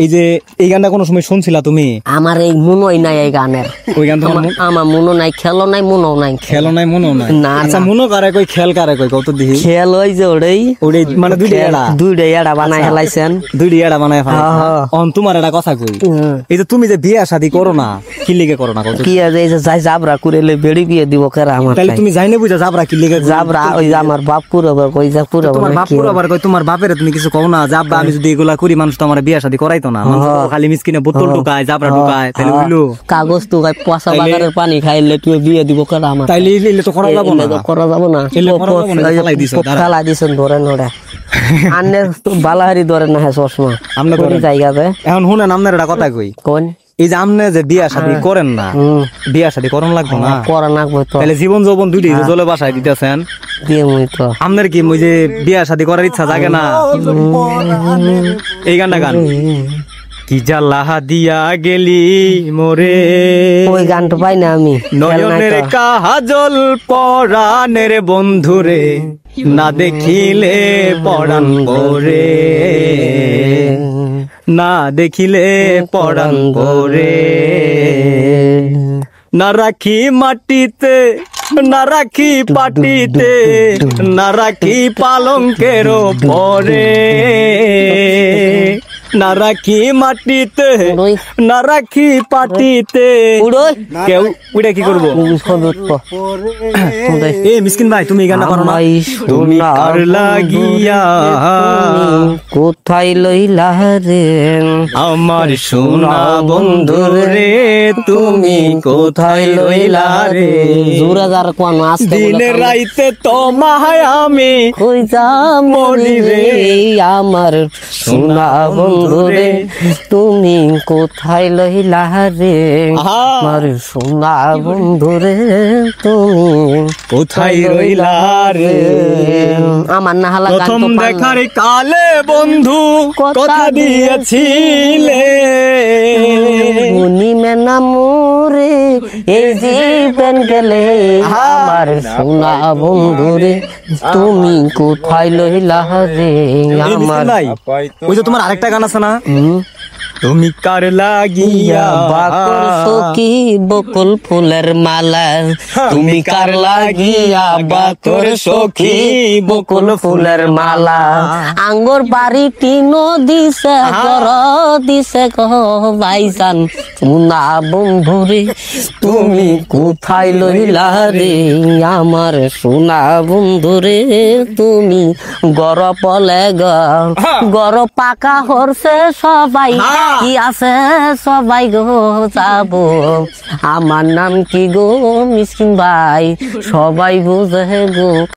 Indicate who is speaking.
Speaker 1: এই যে এই গানটা কোন সময় শুনছিলা তুমি?
Speaker 2: আমার এই মনই নাই এই গানের।
Speaker 1: ওই গান তোমার
Speaker 2: আমার মনো নাই, খেলো নাই, মনো নাই।
Speaker 1: খেলো নাই, মনো নাই।
Speaker 2: না
Speaker 1: আচ্ছা মনো কারে কই, খেল কারে কই কত দিহি?
Speaker 2: খেল ওই যে ওড়াই
Speaker 1: মানে দুইটা এড়া
Speaker 2: বানাই হেলাইছেন,
Speaker 1: দুইটা এড়া বানাই ফেলাইছেন। অন তোমার একটা কথা কই, এই যে তুমি যে বিয়া শাদী করো না, কি লিগে করো না কত?
Speaker 2: কি আছে এই যে যাই জাবরা করেলে বেড়ি বিয়ে দিব কেরা আমার?
Speaker 1: তাহলে তুমি যাইনে বুঝা জাবরা কি লিগে?
Speaker 2: জাবরা ওই যে আমার বাপ পুরোবার কই যা পুরোবার,
Speaker 1: তোমার বাপ পুরোবার কই, তোমার বাপের তুমি কিছু কও না? জাববা আমি যদি এগুলা করি মানুষ তো আমার বিয়া শাদী করাইতো না। খালি মিসকিনে বোতল ঢুকায়, জাবরা ঢুকায়, তাহলে হইলো
Speaker 2: কাগজ তো গায় পচা বাগানের পানি খাইলে তুই বিয়ে দিব কেরা আমার?
Speaker 1: তাইলে ইলে তো করা যাব না,
Speaker 2: করা যাব না। ফালাই দিছেন ধরে নড়ে আন্নে বালাহারি ধরে না। হ্যাঁ চশমা আমনে ধরে জায়গাতে। এখন শুনেন আপনার একটা কথা কই, কোন এই যে আপনি যে বিয়া শাদী করেন না, বিয়া শাদী করন লাগবো না? করা লাগবে তো। তাহলে জীবন যৌবন দুইটাই জলে বাসায় দিতেছেন, দিমই তো। আপনার কি ওই যে বিয়া শাদী করার ইচ্ছা জাগে না? এই গানটা গান, কি জ্বালা দিয়া গেলি মোরে, ওই গানটা পাই না আমি।
Speaker 1: নয়নের কাজল পরাণের বন্ধুরে, না দেখিলে পরাণ পরে, না দেখিলে পরাণ পরে, না রাখি মাটিতে, না রাখি পাটিতে, না রাখি পালঙ্কের পরে, না রাখি মাটিতে, না রাখি পাটিতে। কেউ উড়ে কি করবো? এই মিসকিন ভাই তুমি গান করো না। তুমি কার লাগিয়া
Speaker 2: কোথায় লইলা রে
Speaker 1: আমার সোনা বন্ধু রে, তুমি কোথায় লইলা রে?
Speaker 2: জোরে যার কোন আস্তে
Speaker 1: দিনে রাইতে তোমায় আমি
Speaker 2: কই যা মরি রে, আমার সোনা বন্ধু রে, তুমি কোথায় লইলা রে? আমার সোনা বন্ধু রে, তুমি
Speaker 1: কোথায় রইলা রে?
Speaker 2: আমার না হালা গান তো
Speaker 1: প্রথম দেখার কালে বন্ধু কথা দিয়েছিলে,
Speaker 2: নিমে না মোরে এই জীবন গেলে, আমার সোনা বন্ধু রে, তুমি কোথায় লইলা রে? আমার
Speaker 1: ওই যে তোমার আরেকটা গান আছে না, তুমি কার লাগিয়া
Speaker 2: বাকর সখী বকুল ফুলের মালা, তুমি কার লাগিয়া বাকর সখী বকুল ফুলের মালা, আঙ্গুর বাড়ি টিনো দিছে ঘর দিছে কহ ভাইজান, সোনা বন্ধু রে, তুমি কোথায় লইলা রে? আমার সোনা বন্ধু রে, তুমি গর পলে গর পাকা হরছে সবাই, কি আছে সবাই গো যাব, আমার নাম কি গো মিসকিন ভাই, সবাই বুঝে গো।